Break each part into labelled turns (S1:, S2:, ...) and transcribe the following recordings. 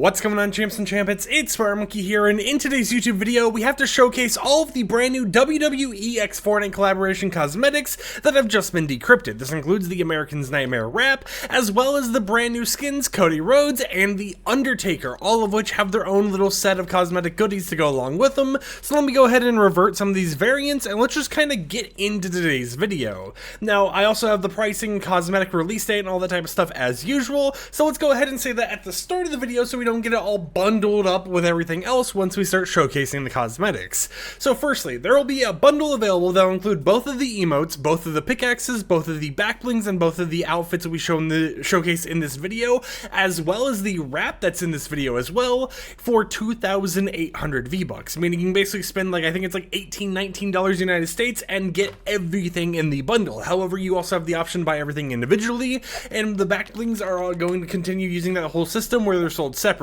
S1: What's going on, champs and champions? It's Monkey here, and in today's YouTube video, we have to showcase all of the brand new WWE x Fortnite collaboration cosmetics that have just been decrypted. This includes the American's Nightmare wrap, as well as the brand new skins Cody Rhodes and the Undertaker, all of which have their own little set of cosmetic goodies to go along with them. So let me go ahead and revert some of these variants, and let's just kind of get into today's video. Now, I also have the pricing, cosmetic release date, and all that type of stuff as usual, so let's go ahead and say that at the start of the video so we don't get it all bundled up with everything else once we start showcasing the cosmetics. So firstly, there will be a bundle available that will include both of the emotes, both of the pickaxes, both of the back blings, and both of the outfits that we show in the showcase in this video, as well as the wrap that's in this video as well, for 2,800 V-Bucks, meaning you can basically spend like, I think it's like $18, $19 United States and get everything in the bundle. However, you also have the option to buy everything individually, and the back blings are all going to continue using that whole system where they're sold separately.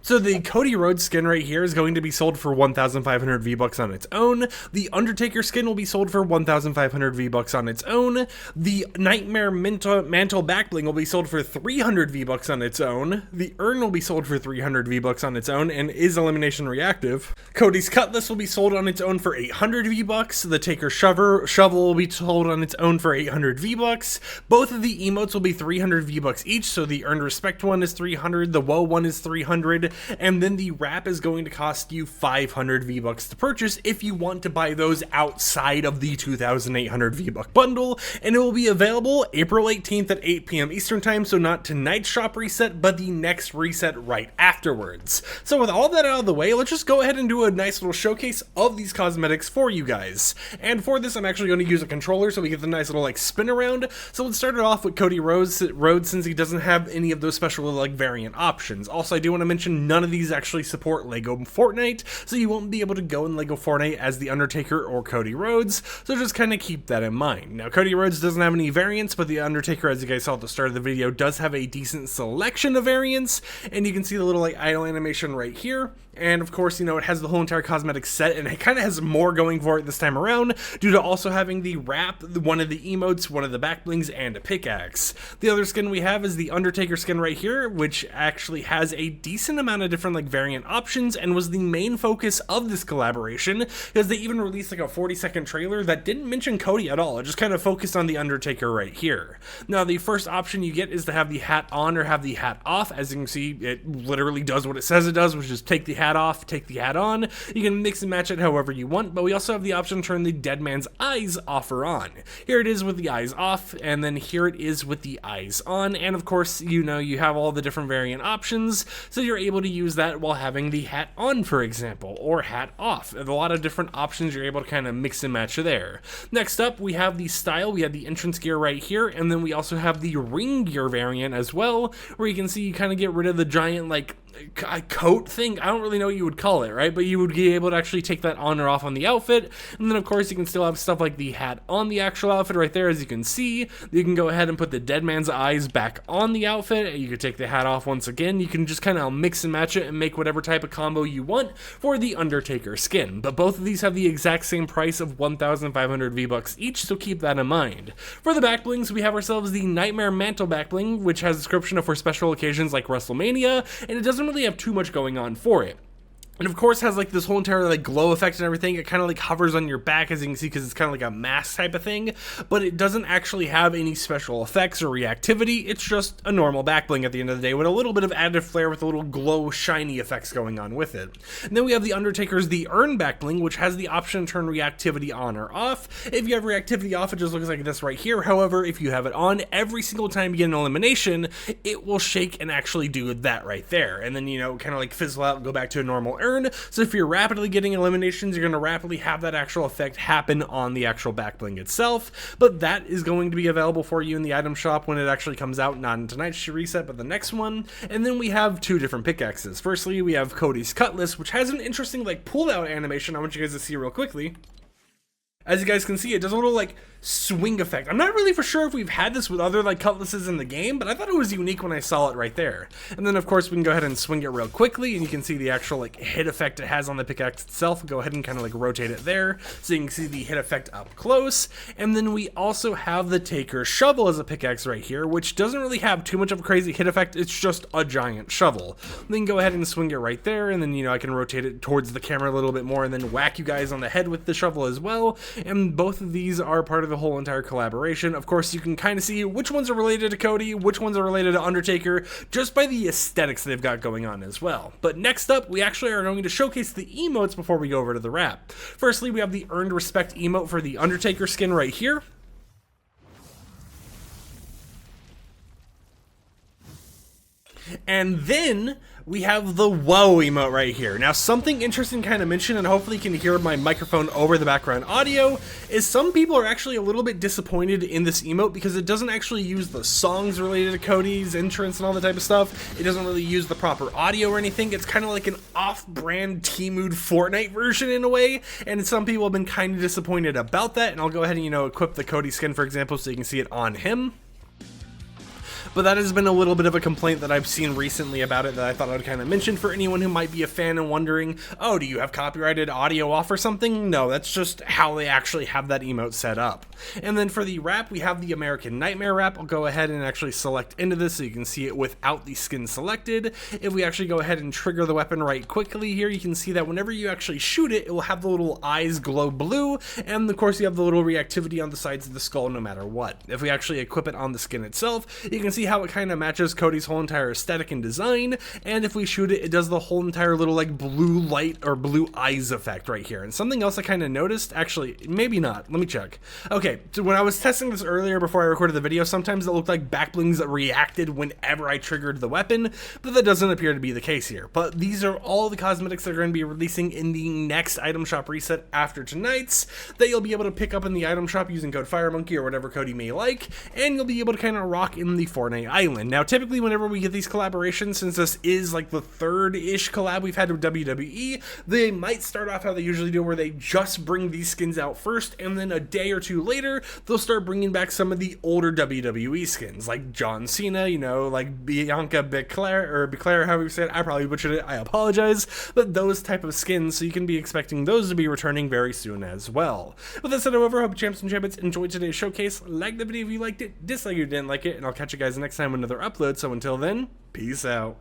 S1: So the Cody Rhodes skin right here is going to be sold for 1,500 V-Bucks on its own. The Undertaker skin will be sold for 1,500 V-Bucks on its own. The Nightmare Mantle back bling will be sold for 300 V-Bucks on its own. The urn will be sold for 300 V-Bucks on its own and is elimination reactive. Cody's cutlass will be sold on its own for 800 V-Bucks. The Taker shovel will be sold on its own for 800 V-Bucks. Both of the emotes will be 300 V-Bucks each, so the earned respect one is 300, the woe one is 300, and then the wrap is going to cost you 500 V-Bucks to purchase if you want to buy those outside of the 2,800 V-Buck bundle, and it will be available April 18th at 8 p.m. Eastern time, so not tonight's shop reset, but the next reset right afterwards. So with all that out of the way, let's just go ahead and do a nice little showcase of these cosmetics for you guys. And for this, I'm actually going to use a controller so we get the nice little like spin around. So let's start it off with Cody Rhodes since he doesn't have any of those special like variant options. Also, I do want to mention none of these actually support Lego Fortnite, so you won't be able to go in Lego Fortnite as the Undertaker or Cody Rhodes, so just kind of keep that in mind. Now, Cody Rhodes doesn't have any variants, but the Undertaker, as you guys saw at the start of the video, does have a decent selection of variants, and you can see the little like idle animation right here. And of course, you know, it has the whole entire cosmetic set, and it kind of has more going for it this time around, due to also having the wrap, one of the emotes, one of the back blings, and a pickaxe. The other skin we have is the Undertaker skin right here, which actually has a decent amount of different like variant options, and was the main focus of this collaboration, because they even released like a 40-second trailer that didn't mention Cody at all. It just kind of focused on the Undertaker right here. Now, the first option you get is to have the hat on or have the hat off. As you can see, it literally does what it says it does, which is take the hat off, take the hat on. You can mix and match it however you want, but we also have the option to turn the dead man's eyes off or on. Here it is with the eyes off, and then here it is with the eyes on, and of course, you know, you have all the different variant options, so you're able to use that while having the hat on, for example, or hat off. There's a lot of different options you're able to kind of mix and match there. Next up, we have the style. We have the entrance gear right here, and then we also have the ring gear variant as well, where you can see you kind of get rid of the giant, like, coat thing. I don't really know what you would call it, right? But you would be able to actually take that on or off on the outfit. And then of course you can still have stuff like the hat on the actual outfit right there, as you can see. You can go ahead and put the dead man's eyes back on the outfit. You could take the hat off once again. You can just kind of mix and match it and make whatever type of combo you want for the Undertaker skin. But both of these have the exact same price of 1,500 V-Bucks each, so keep that in mind. For the back blings, we have ourselves the Nightmare Mantle back bling, which has a description of for special occasions like WrestleMania, and it doesn't really have too much going on for it. And of course has like this whole entire like glow effect and everything. It kind of like hovers on your back, as you can see, because it's kind of like a mask type of thing, but it doesn't actually have any special effects or reactivity. It's just a normal back bling at the end of the day with a little bit of added flair with a little glow shiny effects going on with it. And then we have the Undertaker's the urn back bling, which has the option to turn reactivity on or off. If you have reactivity off, it just looks like this right here. However, if you have it on, every single time you get an elimination, it will shake and actually do that right there, and then, you know, kind of like fizzle out and go back to a normal urn. So if you're rapidly getting eliminations, you're going to rapidly have that actual effect happen on the actual back bling itself. But that is going to be available for you in the item shop when it actually comes out, not in tonight's reset, but the next one. And then we have two different pickaxes. Firstly, we have Cody's cutlass, which has an interesting like pull out animation I want you guys to see real quickly. As you guys can see, it does a little like swing effect. I'm not really for sure if we've had this with other like cutlasses in the game, but I thought it was unique when I saw it right there. And then of course we can go ahead and swing it real quickly, and you can see the actual like hit effect it has on the pickaxe itself. Go ahead and kind of like rotate it there so you can see the hit effect up close. And then we also have the Taker shovel as a pickaxe right here, which doesn't really have too much of a crazy hit effect. It's just a giant shovel. Then go ahead and swing it right there, and then I can rotate it towards the camera a little bit more and then whack you guys on the head with the shovel as well. And both of these are part of the whole entire collaboration. Of course, you can kind of see which ones are related to Cody, which ones are related to Undertaker, just by the aesthetics they've got going on as well. But next up, we actually are going to showcase the emotes before we go over to the wrap. Firstly, we have the Earned Respect emote for the Undertaker skin right here. And then we have the whoa emote right here. Now, something interesting kind of mentioned, and hopefully you can hear my microphone over the background audio, is some people are actually a little bit disappointed in this emote because it doesn't actually use the songs related to Cody's entrance and all that type of stuff. It doesn't really use the proper audio or anything. It's kind of like an off-brand T-Mood Fortnite version in a way, and some people have been kind of disappointed about that, and I'll go ahead and, equip the Cody skin, for example, so you can see it on him. But that has been a little bit of a complaint that I've seen recently about it that I thought I'd kind of mention for anyone who might be a fan and wondering, oh, do you have copyrighted audio off or something? No, that's just how they actually have that emote set up. And then for the wrap, we have the American Nightmare wrap. I'll go ahead and actually select into this so you can see it without the skin selected. If we actually go ahead and trigger the weapon right quickly here, you can see that whenever you actually shoot it, it will have the little eyes glow blue, and of course you have the little reactivity on the sides of the skull no matter what. If we actually equip it on the skin itself, you can see how it kind of matches Cody's whole entire aesthetic and design, and if we shoot it, it does the whole entire little like blue light or blue eyes effect right here. And something else I kind of noticed, actually, maybe not, let me check. Okay, so when I was testing this earlier before I recorded the video, sometimes it looked like back blings reacted whenever I triggered the weapon, but that doesn't appear to be the case here. But these are all the cosmetics that are going to be releasing in the next item shop reset after tonight's, that you'll be able to pick up in the item shop using code FireMonkey or whatever Cody may like, and you'll be able to kind of rock in the Fortnite island. Now, typically, whenever we get these collaborations, since this is like the third-ish collab we've had with WWE, they might start off how they usually do, where they just bring these skins out first, and then a day or two later, they'll start bringing back some of the older WWE skins, like John Cena, like Bianca Belair, however you say it. I probably butchered it, I apologize, but those type of skins, so you can be expecting those to be returning very soon as well. With that said, however, I hope champs and champions enjoyed today's showcase. Like the video if you liked it, dislike if you didn't like it, and I'll catch you guys next time with another upload. So until then, peace out.